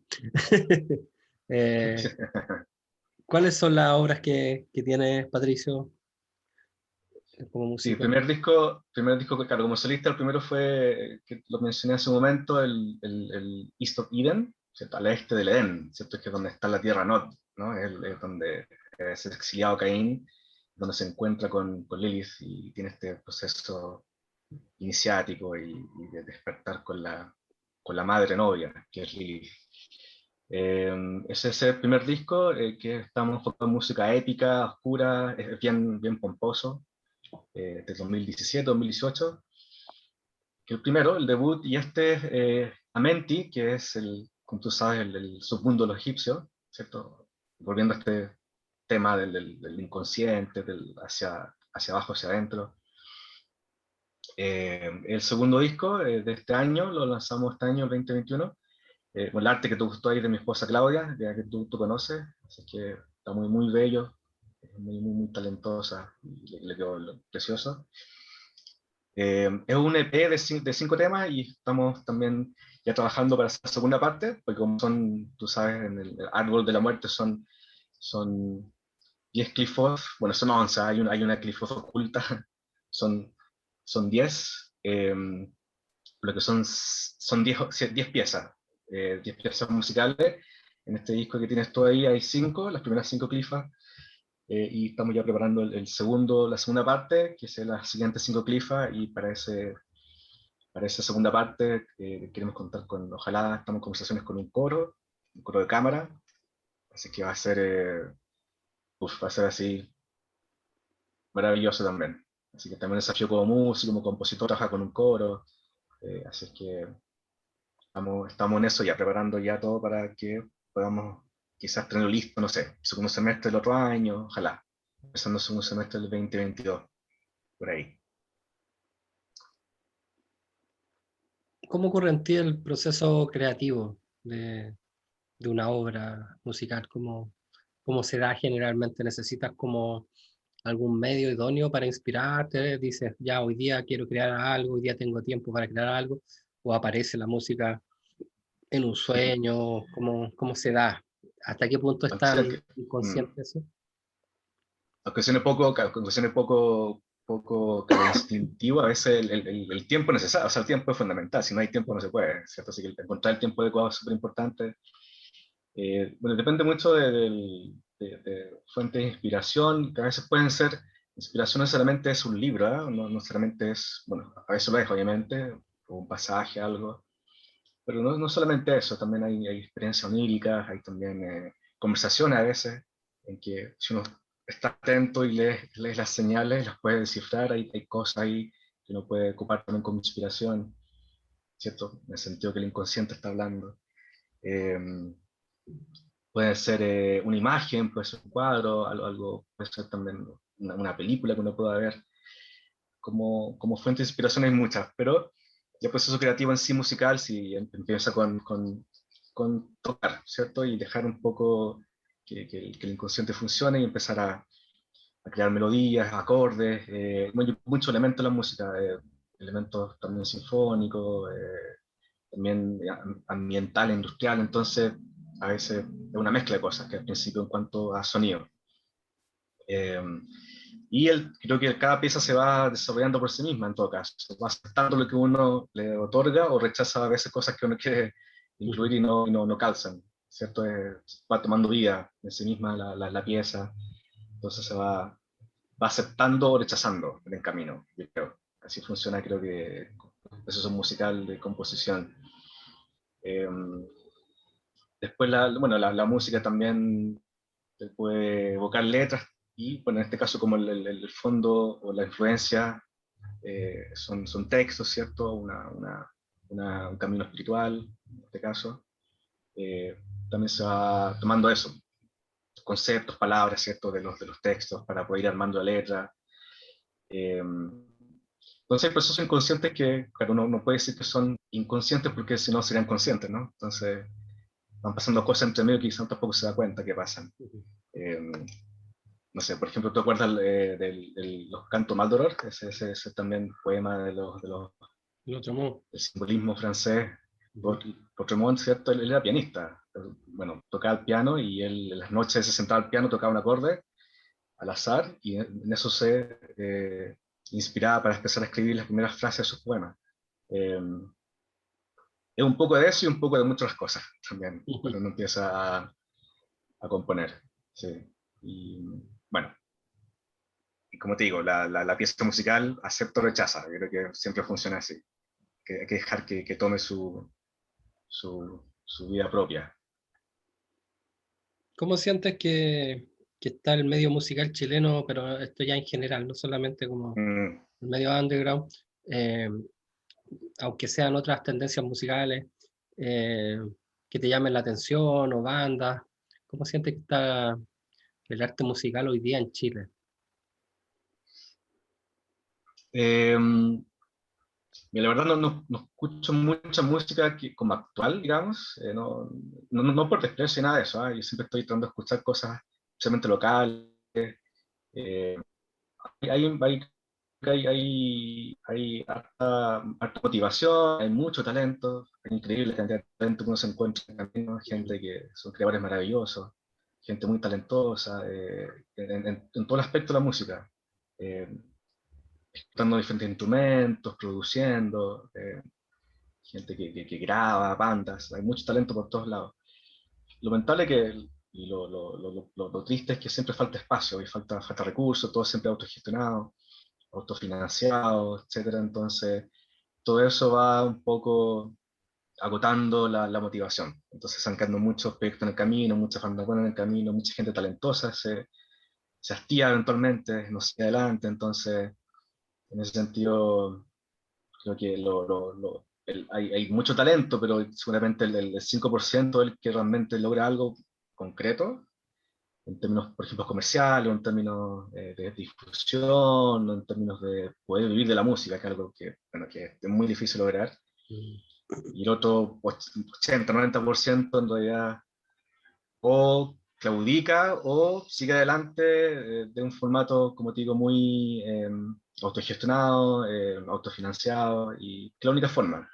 Eh, ¿Cuáles son las obras que tienes, Patricio, como Sí, músico? primer disco que claro, como solista, el primero fue, que lo mencioné hace un momento, el East of Eden, ¿cierto? Al este del Edén, ¿cierto? Que es donde está la tierra Nod, ¿no? Es donde es exiliado Caín, donde se encuentra con Lilith y tiene este proceso iniciático y de despertar con la madre novia, que es Lilith. Ese es el primer disco, que estamos enfocados en música épica, oscura, es bien, bien pomposo, de 2017-2018, que el primero, el debut, y este es Amenti, que es, como tú sabes, el submundo de los egipcios, ¿cierto? Volviendo a este tema del inconsciente, hacia abajo, hacia adentro. El segundo disco de este año, lo lanzamos este año, el 2021, con el arte que te gustó ahí de mi esposa Claudia, ya que tú conoces, así que está muy, muy bello, muy, muy, muy talentosa, y le quedó precioso. Es un EP de 5 temas y estamos también ya trabajando para hacer la segunda parte, porque como son, tú sabes, en el árbol de la muerte son 10 clifos, bueno, son 11, hay una clifos oculta, son, son 10, lo que son 10 piezas, 10 piezas musicales. En este disco que tienes tú ahí hay 5, las primeras 5 clifas, y estamos ya preparando la segunda parte, que es las siguientes 5 clifas, y para esa segunda parte queremos contar ojalá estamos en conversaciones con un coro de cámara, así que va a ser así maravilloso también. Así que también desafío como músico, como compositor, trabajar con un coro, así es que estamos en eso ya, preparando ya todo para que podamos quizás tenerlo listo, no sé, segundo semestre del otro año, ojalá, empezando el segundo semestre del 2022, por ahí. ¿Cómo ocurre en ti el proceso creativo de una obra musical? ¿Cómo se da generalmente? ¿Necesitas como algún medio idóneo para inspirarte? Dices, ya hoy día quiero crear algo, hoy día tengo tiempo para crear algo, o aparece la música en un sueño. ¿Cómo se da? ¿Hasta qué punto es Aunque sea tan que, mm, inconsciente eso? aunque suene poco claro, instintivo, a veces el tiempo es necesario, o sea, el tiempo es fundamental, si no hay tiempo no se puede, ¿cierto? Así que encontrar el tiempo adecuado es súper importante. Bueno, depende mucho de fuentes de inspiración, que a veces pueden ser, inspiración no solamente es un libro, ¿eh? No solamente es, bueno, a veces lo es obviamente, o un pasaje, algo, pero no solamente eso, también hay experiencias oníricas, hay también conversaciones a veces, en que si uno está atento y lees las señales, las puede descifrar, hay cosas ahí que uno puede ocupar también como inspiración, ¿cierto? En el sentido que el inconsciente está hablando. Eh, Puede ser una imagen, puede ser un cuadro, puede ser también una película que uno pueda ver. Como fuente de inspiración hay muchas, pero el proceso creativo en sí musical sí empieza con tocar, ¿cierto? Y dejar un poco que el inconsciente funcione y empezar a crear melodías, acordes, muchos elementos de la música, elementos también sinfónicos, también ambiental, industrial, entonces a veces es una mezcla de cosas que al principio en cuanto a sonido. Eh, Creo que cada pieza se va desarrollando por sí misma en todo caso, va aceptando lo que uno le otorga o rechaza a veces cosas que uno quiere incluir y no calzan, ¿cierto? Va tomando vida en sí misma la pieza, entonces va aceptando o rechazando en el camino, yo creo. Así funciona, creo que el proceso musical de composición. Eh, Después, bueno, la música también te puede evocar letras y, bueno, en este caso como el fondo o la influencia son textos, ¿cierto? Un camino espiritual, en este caso. Eh, También se va tomando eso, conceptos, palabras, ¿cierto? De los textos para poder ir armando la letra. Eh, entonces hay procesos inconscientes que, claro, uno no puede decir que son inconscientes porque si no serían conscientes, ¿no? Entonces van pasando cosas entre medio que quizás tampoco se da cuenta que pasan. Eh, no sé, por ejemplo, ¿te acuerdas de los Cantos Maldoror? Ese también poema El otro modo. del simbolismo francés. Potremont, ¿cierto? Él era pianista. Bueno, tocaba el piano y él en las noches se sentaba al piano, tocaba un acorde al azar y en eso se inspiraba para empezar a escribir las primeras frases de sus poemas. Eh, es un poco de eso y un poco de muchas cosas también, cuando uno empieza a componer. Sí. Y bueno, y como te digo, la pieza musical acepta o rechaza. Yo creo que siempre funciona así. Que hay que dejar que tome su vida propia. ¿Cómo sientes que está el medio musical chileno, pero esto ya en general, no solamente como Mm. el medio underground, eh, aunque sean otras tendencias musicales eh, que te llamen la atención o bandas? ¿Cómo sientes que está el arte musical hoy día en Chile? Eh, la verdad no escucho mucha música como actual, digamos, no por desprecio ni nada de eso, yo siempre estoy tratando de escuchar cosas especialmente locales. eh, hay harta motivación, hay mucho talento, hay increíble cantidad de talento que uno se encuentra en el camino, gente que son creadores maravillosos, gente muy talentosa, en todo el aspecto de la música. Eh, Ejecutando diferentes instrumentos, produciendo, gente que graba, bandas, hay mucho talento por todos lados. Lo lamentable y lo triste es que siempre falta espacio, y falta recursos, todo siempre autogestionado, autofinanciado, etcétera. Entonces, todo eso va un poco agotando la motivación. Entonces, se han quedado muchos proyectos en el camino, muchas bandas buenas en el camino, mucha gente talentosa se hastía eventualmente, no sigue adelante. Entonces, en ese sentido, creo que hay mucho talento, pero seguramente el 5% es el que realmente logra algo concreto, en términos, por ejemplo, comerciales, o en términos de difusión, o en términos de poder vivir de la música, que es algo que, bueno, que es muy difícil lograr. Y el otro 80-90% en realidad o claudica o sigue adelante de un formato, como te digo, muy autogestionado, autofinanciado, y que es la única forma,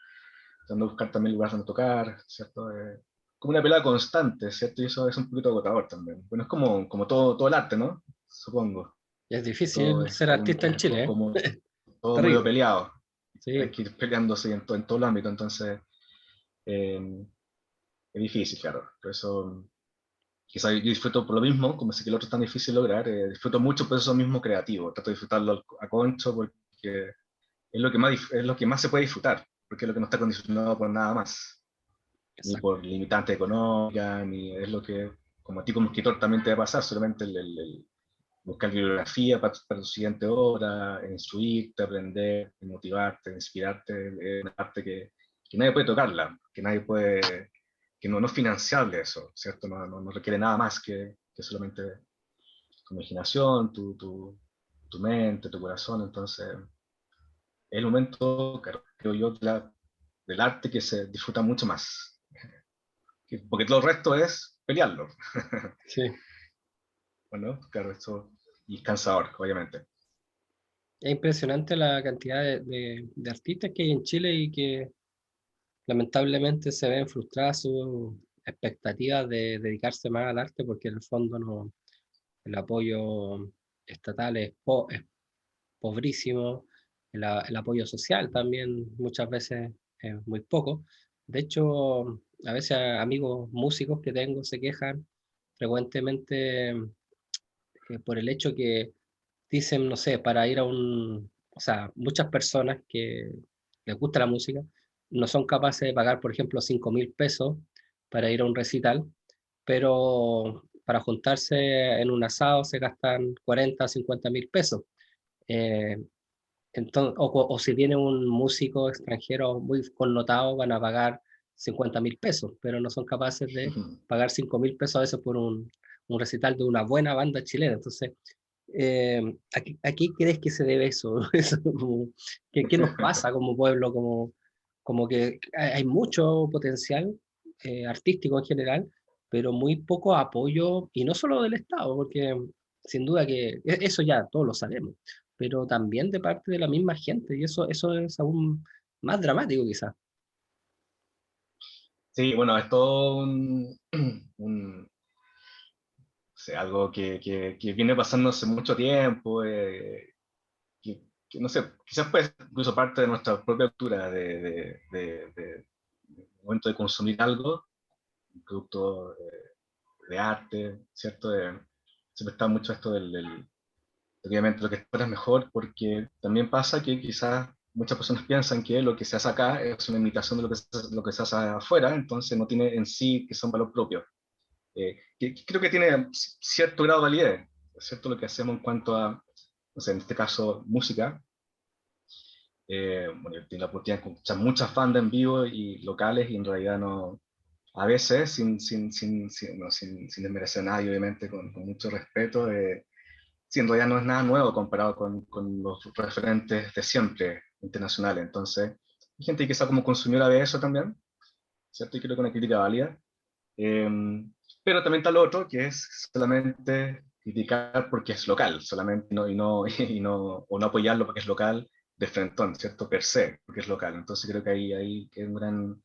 tratando de buscar también lugares donde tocar, ¿cierto? Como una pelea constante, ¿cierto? Y eso es un poquito agotador también. Bueno, es como todo el arte, ¿no? Supongo. Es Todo difícil es ser artista en Chile, ¿eh? como todo medio Terrible. peleado. Hay Sí, que ir peleándose en todo el ámbito, entonces eh, es difícil, claro. Por eso quizá yo disfruto por lo mismo, como sé que el otro es tan difícil de lograr, disfruto mucho por eso mismo creativo. Trato de disfrutarlo a concho porque es lo que más se puede disfrutar, porque es lo que no está condicionado por nada más, ni exacto. por limitante económica, ni es lo que, como a ti como escritor también te va a pasar, solamente el buscar bibliografía para tu siguiente obra, instruirte, aprender, motivarte, inspirarte, es una parte que nadie puede tocarla, que nadie puede, que no es financiable eso, ¿cierto? No requiere nada más que solamente tu imaginación, tu mente, tu corazón. Entonces es el momento, claro, creo yo, del arte que se disfruta mucho más, porque todo el resto es pelearlo. Sí. Bueno, claro, esto y es cansador, obviamente. Es impresionante la cantidad de artistas que hay en Chile y que lamentablemente se ven frustradas sus expectativas de dedicarse más al arte porque en el fondo no, el apoyo estatal es pobrísimo, el apoyo social también muchas veces es muy poco. De hecho, a veces amigos músicos que tengo se quejan frecuentemente por el hecho que dicen, no sé, para ir a o sea, muchas personas que les gusta la música no son capaces de pagar, por ejemplo, 5.000 pesos para ir a un recital, pero para juntarse en un asado se gastan 40 o 50.000 pesos. Eh, o si viene un músico extranjero muy connotado, van a pagar 50.000 pesos, pero no son capaces de pagar 5.000 pesos a veces por un recital de una buena banda chilena. Entonces, ¿a qué crees que se debe eso? ¿Qué nos pasa como pueblo? Como que hay mucho potencial artístico en general, pero muy poco apoyo, y no solo del Estado, porque sin duda que eso ya todos lo sabemos, pero también de parte de la misma gente, y eso es aún más dramático quizás. Sí, bueno, es todo un, o sea, algo que viene pasando hace mucho tiempo, que no sé, quizás puede ser incluso parte de nuestra propia cultura de momento de consumir algo, un producto de arte, ¿cierto? Siempre está mucho esto obviamente lo que está es mejor, porque también pasa que quizás muchas personas piensan que lo que se hace acá es una imitación de lo que se hace afuera, entonces no tiene en sí que son valor propio. Que creo que tiene cierto grado de validez, ¿cierto? Lo que hacemos en cuanto a, no sé, en este caso, música. Bueno, yo tengo la oportunidad de escuchar muchas bandas en vivo y locales y en realidad no, a veces, sin desmerecer a nadie, obviamente, con mucho respeto, sí, en realidad no es nada nuevo comparado con los referentes de siempre internacionales. Entonces, hay gente que quizá como consumidora ve eso también, ¿cierto? Y creo que una crítica válida. Eh, pero también está lo otro, que es solamente criticar porque es local, solamente o no apoyarlo porque es local de frentón, ¿cierto? Per se, porque es local. Entonces creo que ahí es un gran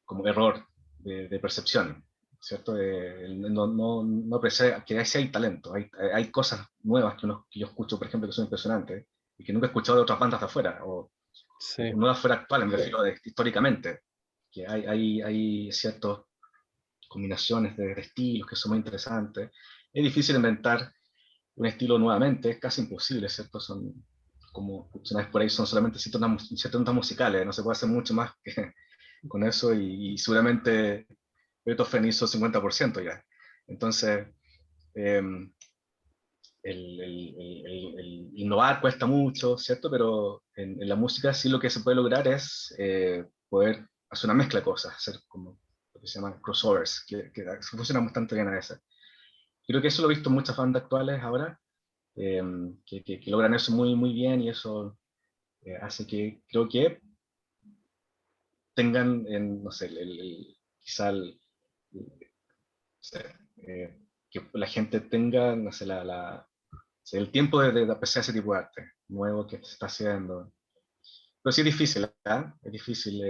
como error de percepción, ¿cierto? No apreciar que sí hay talento, hay cosas nuevas que yo escucho, por ejemplo, que son impresionantes y que nunca he escuchado de otras bandas de afuera, o Sí, nuevas fuera actuales, me refiero históricamente, que hay ciertas combinaciones de estilos que son muy interesantes. Es difícil inventar un estilo nuevamente, es casi imposible, ¿cierto? Son, como una vez por ahí, son solamente ciertas notas musicales, no se puede hacer mucho más que, con eso y seguramente Beethoven hizo 50% ya. Entonces, eh, el innovar cuesta mucho, ¿cierto? Pero en la música sí lo que se puede lograr es poder hacer una mezcla de cosas, hacer como lo que se llama crossovers, que funcionan bastante bien a veces. Creo que eso lo he visto en muchas bandas actuales ahora, eh, que logran eso muy, muy bien y eso hace que creo que tengan, no sé, quizá sé, que la gente tenga, no sé, el tiempo de apreciar ese tipo de arte nuevo que se está haciendo. Pero sí es difícil, ¿eh? Es difícil.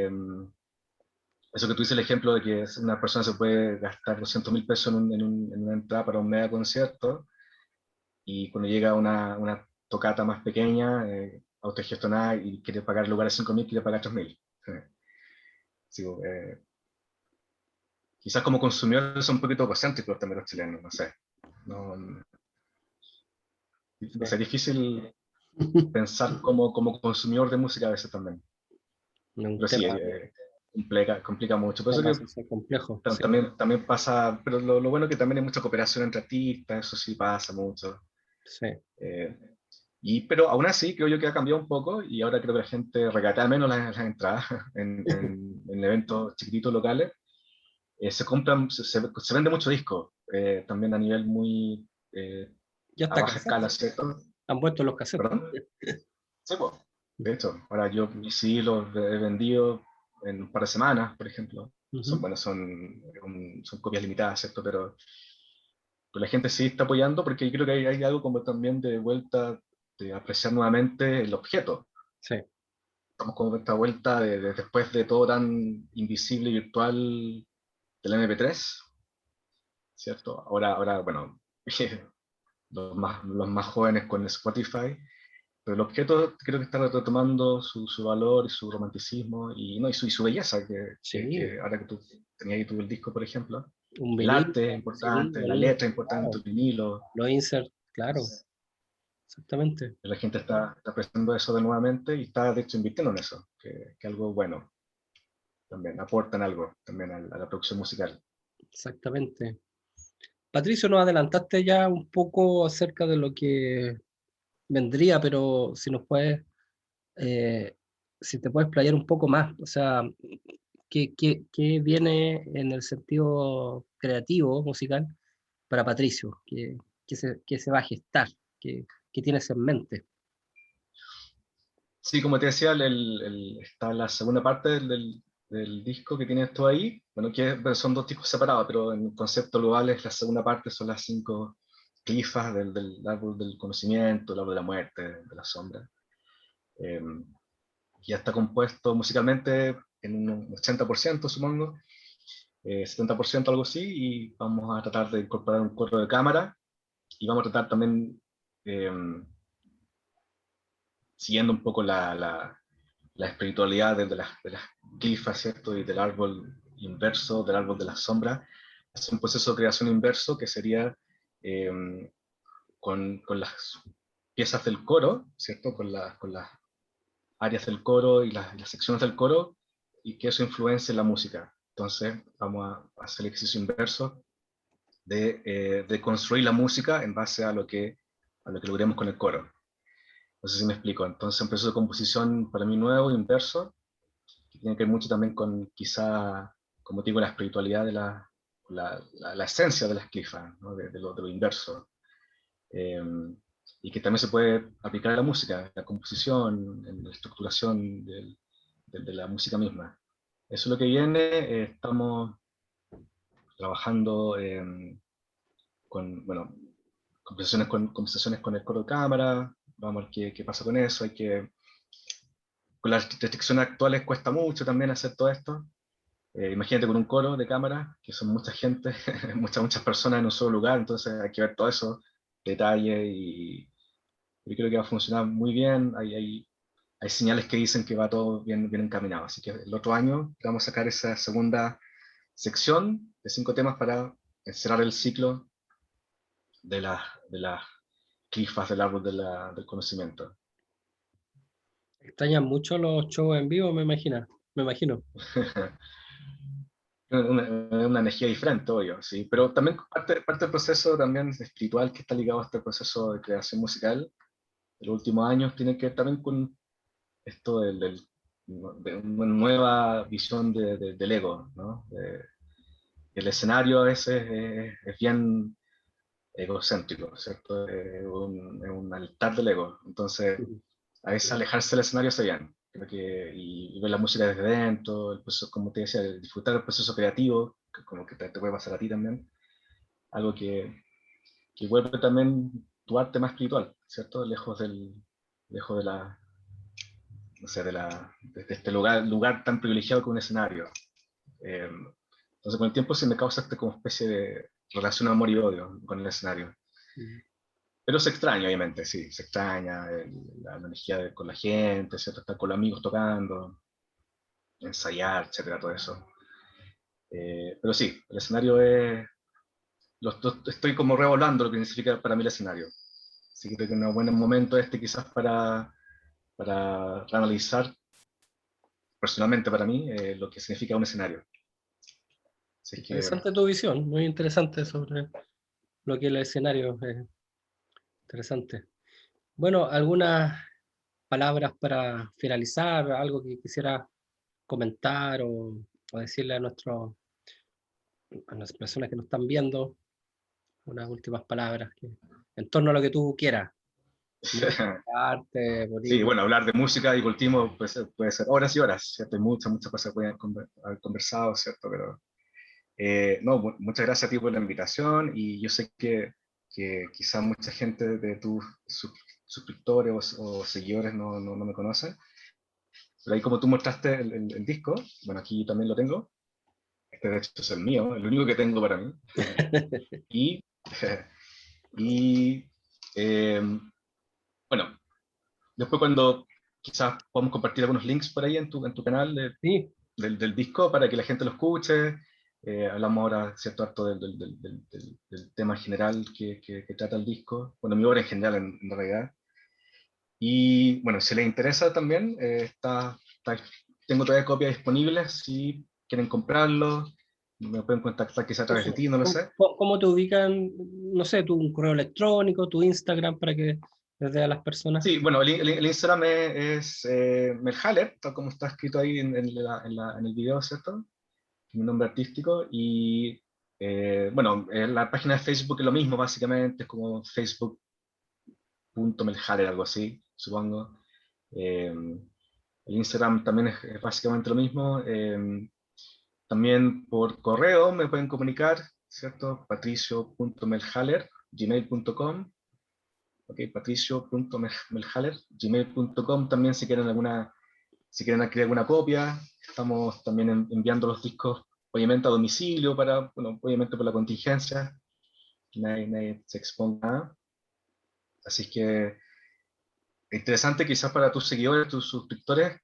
Eso que tú dices, el ejemplo de que una persona se puede gastar 200.000 pesos en una entrada para un mega concierto y cuando llega una tocata más pequeña, autogestionada y quiere pagar en lugar de 5.000, quiere pagar 3.000. Sí, quizás como consumidores son un poquito egocéntricos también los chilenos, no sé. No, no sé, es difícil pensar como consumidor de música a veces también. es un Pero sí, tema, complica mucho. Por eso tema que social complejo, sí, también pasa, pero lo bueno es que también hay mucha cooperación entre artistas, eso sí pasa mucho. sí. Eh, pero aún así creo yo que ha cambiado un poco y ahora creo que la gente regatea al menos las entradas en eventos chiquititos locales. Se compran, se vende mucho disco, también a nivel muy Ya a está baja cassette, escala, ¿cierto? han vuelto los cassettes. ¿Perdón? Sí, pues. De hecho, ahora yo mis CD los he vendido en un par de semanas, por ejemplo. Son, Ujú. bueno, son copias limitadas, ¿cierto? Pero la gente sí está apoyando porque creo que hay algo como también de vuelta de apreciar nuevamente el objeto. Sí, Estamos con esta vuelta después de todo tan invisible y virtual del MP3, ¿cierto? Ahora bueno, los más jóvenes con Spotify. Pero el objeto creo que está retomando su valor y su romanticismo y, no, y su belleza, que sí, ahora que tú tenías ahí tú el disco, por ejemplo, un el vinilo, arte es sí, importante, la ahí, letra es importante, claro, el vinilo. los insert, claro, exactamente, La gente está apreciando eso de nuevamente y está, de hecho, invirtiendo en eso, que algo bueno también, aportan algo también a la producción musical. exactamente. Patricio, nos adelantaste ya un poco acerca de lo que vendría, pero si nos puedes, eh, si te puedes playar un poco más, o sea, ¿qué viene en el sentido creativo, musical, para Patricio? ¿Qué se va a gestar? ¿Qué tienes en mente? Sí, como te decía, está la segunda parte del disco que tienes tú ahí. Bueno, pero son dos discos separados, pero en concepto global es la segunda parte, son las 5 clifas del árbol del conocimiento, el árbol de la muerte, de la sombra. Ya está compuesto musicalmente, en un 80%, supongo, 70%, algo así, y vamos a tratar de incorporar un coro de cámara, y vamos a tratar también, siguiendo un poco la espiritualidad de las glifas, ¿cierto? Y del árbol inverso, del árbol de la sombra, hacer un proceso de creación inverso que sería con las piezas del coro, ¿cierto? Con las áreas del coro y las secciones del coro, y que eso influencie la música. Entonces vamos a hacer el ejercicio inverso de construir la música en base a lo que logremos con el coro. No sé si me explico. Entonces un proceso de composición para mí nuevo, inverso, que tiene que ver mucho también con quizá, como digo, la espiritualidad de la esencia de las clifas, ¿no? De lo inverso. Eh, y que también se puede aplicar a la música, en la composición, en la estructuración de la música misma. Eso es lo que viene. Estamos trabajando con, bueno, conversaciones con el coro de cámara. Vamos a ver qué pasa con eso. Con las restricciones actuales cuesta mucho también hacer todo esto. Imagínate con un coro de cámara, que son mucha gente, muchas personas en un solo lugar, entonces hay que ver todo eso, detalles, y yo creo que va a funcionar muy bien. Hay señales que dicen que va todo bien encaminado, así que el otro año vamos a sacar esa segunda sección de 5 temas para cerrar el ciclo de las clifas del árbol del conocimiento. Extrañan mucho los shows en vivo, me imagino. Una energía diferente, obvio, sí, pero también parte del proceso también espiritual que está ligado a este proceso de creación musical de los últimos años tiene que ver también con esto de una nueva visión del ego, ¿no? El escenario a veces es bien egocéntrico, ¿cierto? Es un altar del ego, entonces Ujú. a veces alejarse del escenario está bien. Creo que, y ver la música desde dentro, el proceso, como te decía, disfrutar el proceso creativo, que como que te puede pasar a ti también, algo que vuelve también tu arte más espiritual, ¿cierto? Lejos de no sé, de este lugar tan privilegiado como un escenario. Eh, entonces con el tiempo se me causa esta como especie de relación amor y odio con el escenario. Ujú. Pero se extraña, obviamente, sí, se extraña la energía con la gente, ¿cierto? Estar con los amigos tocando, ensayar, etcétera, todo eso. Pero sí, el escenario es... estoy como revolando lo que significa para mí el escenario. Así que creo que es un buen momento este quizás para analizar personalmente para mí lo que significa un escenario. Así que, Interesante tu visión, muy interesante sobre lo que es el escenario. Interesante. Bueno, algunas palabras para finalizar, algo que quisiera comentar o decirle a las personas que nos están viendo, unas últimas palabras en torno a lo que tú quieras. Música, arte, sí, política. bueno, hablar de música y cultismo puede ser horas y horas, ¿cierto? Hay muchas cosas que pueden haber conversado, ¿cierto? Pero no, muchas gracias a ti por la invitación, y yo sé que quizás mucha gente de tus suscriptores o seguidores no me conocen, pero ahí como tú mostraste el disco, bueno, aquí también lo tengo, este de hecho es el mío, el único que tengo para mí, y, y eh, bueno, después cuando quizás podamos compartir algunos links por ahí en tu canal Sí, del disco para que la gente lo escuche. Hablamos ahora, ¿cierto?, harto del tema general que trata el disco, bueno, mi obra en general en realidad. Y bueno, si les interesa también, tengo todavía copias disponibles, si quieren comprarlo, me pueden contactar quizá a través de eso. ti, no lo ¿Cómo, sé. cómo te ubican, no sé, tu correo electrónico, tu Instagram para que les dé a las personas? Sí, bueno, el Instagram es Melhaler, tal como está escrito ahí en el video, ¿cierto? Mi nombre artístico, y bueno, la página de Facebook es lo mismo, básicamente, es como facebook.melharer, algo así, supongo. El Instagram también es básicamente lo mismo. También por correo me pueden comunicar, ¿cierto? patricio.melhaler@gmail.com. Ok, patricio.melhaler@gmail.com. También si quieren adquirir alguna copia, estamos también enviando los discos, obviamente a domicilio, bueno, obviamente por la contingencia, que nadie se exponga. Así que es interesante quizás para tus seguidores, tus suscriptores,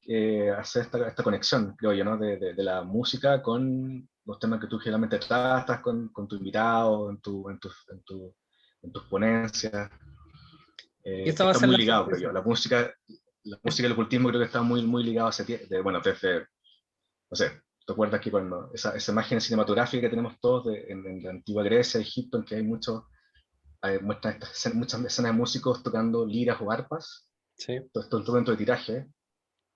hacer esta conexión, creo yo, ¿no? De la música con los temas que tú generalmente tratas, con tu invitado, en tus ponencias. Y esta va a Está ser muy la ligado, creo sorpresa. yo. La música y el ocultismo creo que está muy ligado bueno, desde, no sé, ¿te acuerdas que cuando esa imagen cinematográfica que tenemos todos en la antigua Grecia, Egipto, en que hay muestran muchas escenas de músicos tocando liras o arpas, Sí. todo esto instrumento de tiraje,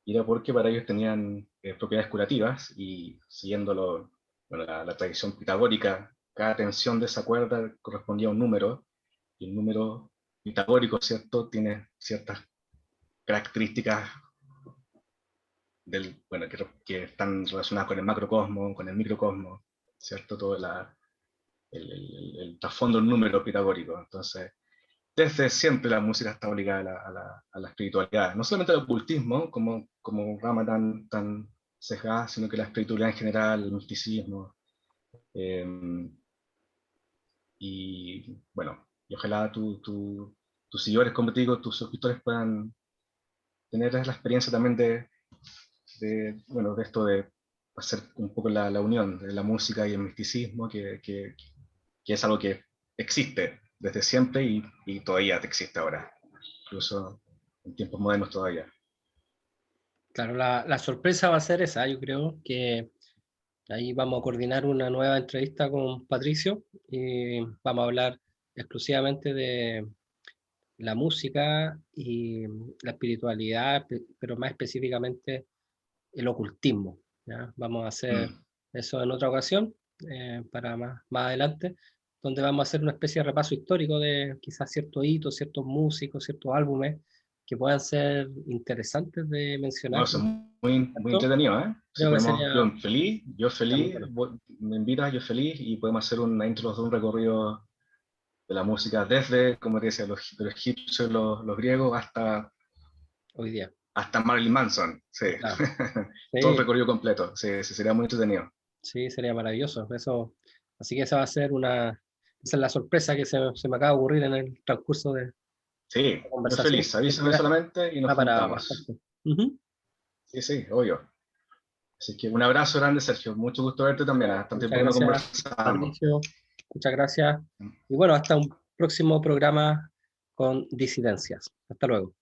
y era porque para ellos tenían propiedades curativas, y siguiendo bueno, la tradición pitagórica, cada tensión de esa cuerda correspondía a un número, y el número pitagórico, ¿cierto?, tiene ciertas características bueno, que están relacionadas con el macrocosmo, con el microcosmo, ¿cierto? Todo el trasfondo del número pitagórico. Entonces, desde siempre la música está obligada a la espiritualidad, no solamente al ocultismo como rama tan sesgada, sino que la espiritualidad en general, el misticismo. Y bueno, y ojalá tus seguidores, como te digo, tus suscriptores puedan tener la experiencia también bueno, de esto de hacer un poco la unión de la música y el misticismo, que es algo que existe desde siempre y todavía existe ahora, incluso en tiempos modernos todavía. Claro, la sorpresa va a ser esa. Yo creo que ahí vamos a coordinar una nueva entrevista con Patricio y vamos a hablar exclusivamente de la música y la espiritualidad, pero más específicamente el ocultismo, ¿ya? Vamos a hacer Mm. eso en otra ocasión, para más adelante, donde vamos a hacer una especie de repaso histórico de quizás ciertos hitos, ciertos músicos, ciertos álbumes que puedan ser interesantes de No, mencionar, eso es muy ¿cierto? entretenido, ¿eh? Si Creo que podemos, sería yo muy feliz, bueno. me invitas, yo feliz, y podemos hacer una intro de un recorrido de la música desde, como te decía, de los egipcios, los griegos, Hoy día. hasta Marilyn Manson, sí. Claro. Todo el Sí, recorrido completo, sí, sí, sería muy entretenido. sí, sería maravilloso. Eso, así que esa va a ser esa es la sorpresa que se me acaba de ocurrir en el transcurso de Sí, la yo conversación. feliz, Así que avísame solamente y nos da para juntamos. bastante. Ujú. Sí, sí, obvio. Así que un abrazo grande, Sergio. Mucho gusto verte también. Hasta tiempo Muchas que no gracias, conversamos. Patricio. Muchas gracias. Y bueno, hasta un próximo programa con Disidencias. Hasta luego.